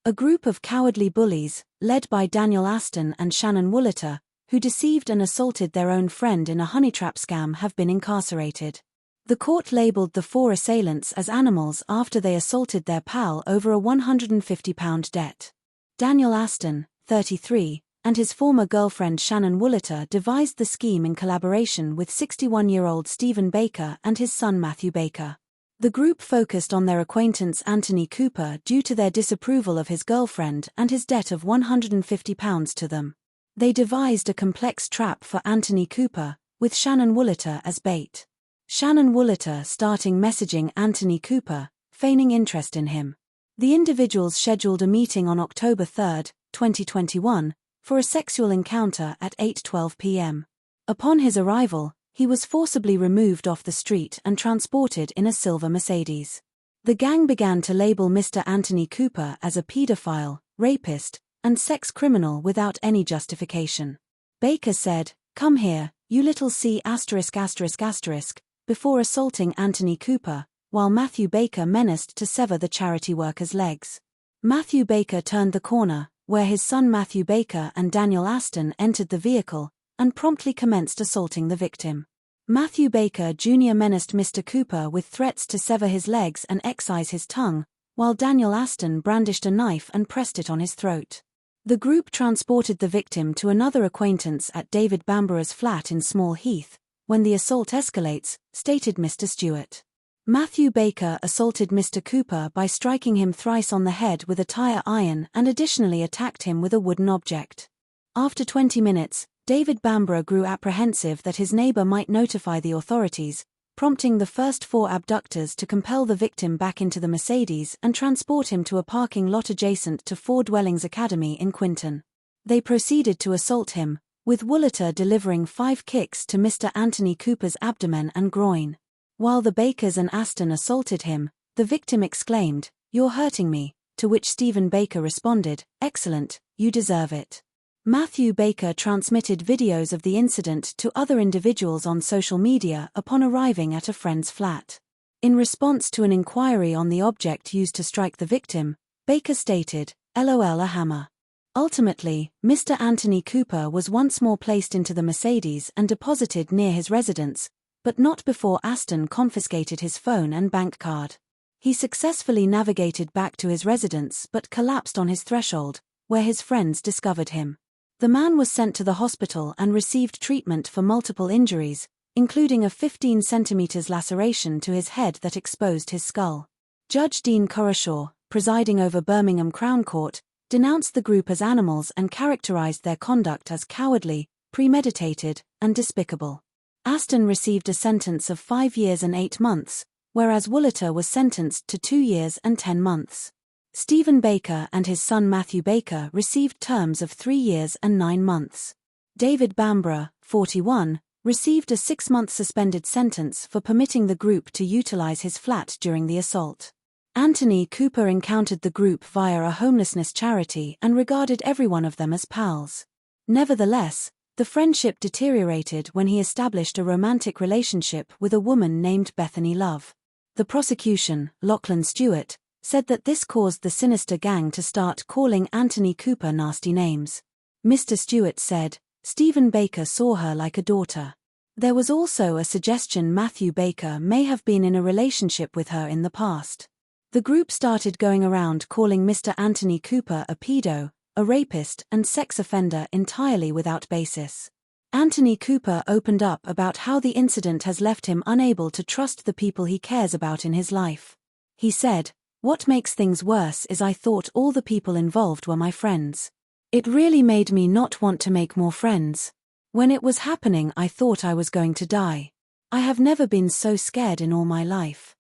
A group of cowardly bullies, led by Aston and Shannon Wolleter, who deceived and assaulted their own friend in a honeytrap scam, have been incarcerated. The court labeled the 4 assailants as animals after they assaulted their pal over a £150 debt. Aston, 33, and his former girlfriend Shannon Wolleter devised the scheme in collaboration with 61-year-old Stephen Baker and his son Matthew Baker. The group focused on their acquaintance Anthony Cooper due to their disapproval of his girlfriend and his debt of £150 to them. They devised a complex trap for Anthony Cooper, with Shannon Wolleter as bait. Shannon Wolleter starting messaging Anthony Cooper, feigning interest in him. The individuals scheduled a meeting on October 3, 2021, for a sexual encounter at 8:12 p.m. Upon his arrival, he was forcibly removed off the street and transported in a silver Mercedes. The gang began to label Mr. Anthony Cooper as a paedophile, rapist, and sex criminal without any justification. Baker said, "Come here, you little C*******, before assaulting Anthony Cooper, while Matthew Baker menaced to sever the charity worker's legs. Matthew Baker turned the corner, where his son Matthew Baker and Aston entered the vehicle, and promptly commenced assaulting the victim. Matthew Baker Jr. menaced Mr. Cooper with threats to sever his legs and excise his tongue, while Aston brandished a knife and pressed it on his throat. The group transported the victim to another acquaintance at David Bambrough's flat in Small Heath. When the assault escalates, stated Mr. Stewart. Matthew Baker assaulted Mr. Cooper by striking him thrice on the head with a tire iron and additionally attacked him with a wooden object. After 20 minutes, David Bambrough grew apprehensive that his neighbor might notify the authorities, prompting the first 4 abductors to compel the victim back into the Mercedes and transport him to a parking lot adjacent to Four Dwellings Academy in Quinton. They proceeded to assault him, with Wolleter delivering 5 kicks to Mr. Anthony Cooper's abdomen and groin. While the Bakers and Aston assaulted him, the victim exclaimed, "You're hurting me," to which Stephen Baker responded, "Excellent, you deserve it." Matthew Baker transmitted videos of the incident to other individuals on social media upon arriving at a friend's flat. In response to an inquiry on the object used to strike the victim, Baker stated, "LOL, a hammer." Ultimately, Mr. Anthony Cooper was once more placed into the Mercedes and deposited near his residence, but not before Aston confiscated his phone and bank card. He successfully navigated back to his residence but collapsed on his threshold, where his friends discovered him. The man was sent to the hospital and received treatment for multiple injuries, including a 15 cm laceration to his head that exposed his skull. Judge Dean Corrishaw, presiding over Birmingham Crown Court, denounced the group as animals and characterized their conduct as cowardly, premeditated, and despicable. Aston received a sentence of 5 years and 8 months, whereas Wolleter was sentenced to 2 years and 10 months. Stephen Baker and his son Matthew Baker received terms of 3 years and 9 months. David Bambrough, 41, received a 6-month suspended sentence for permitting the group to utilize his flat during the assault. Anthony Cooper encountered the group via a homelessness charity and regarded every one of them as pals. Nevertheless, the friendship deteriorated when he established a romantic relationship with a woman named Bethany Love. The prosecution, Lachlan Stewart, said that this caused the sinister gang to start calling Anthony Cooper nasty names. Mr. Stewart said, "Stephen Baker saw her like a daughter." There was also a suggestion Matthew Baker may have been in a relationship with her in the past. The group started going around calling Mr. Anthony Cooper a pedo, a rapist and sex offender entirely without basis. Anthony Cooper opened up about how the incident has left him unable to trust the people he cares about in his life. He said, "What makes things worse is I thought all the people involved were my friends. It really made me not want to make more friends. When it was happening I thought I was going to die. I have never been so scared in all my life."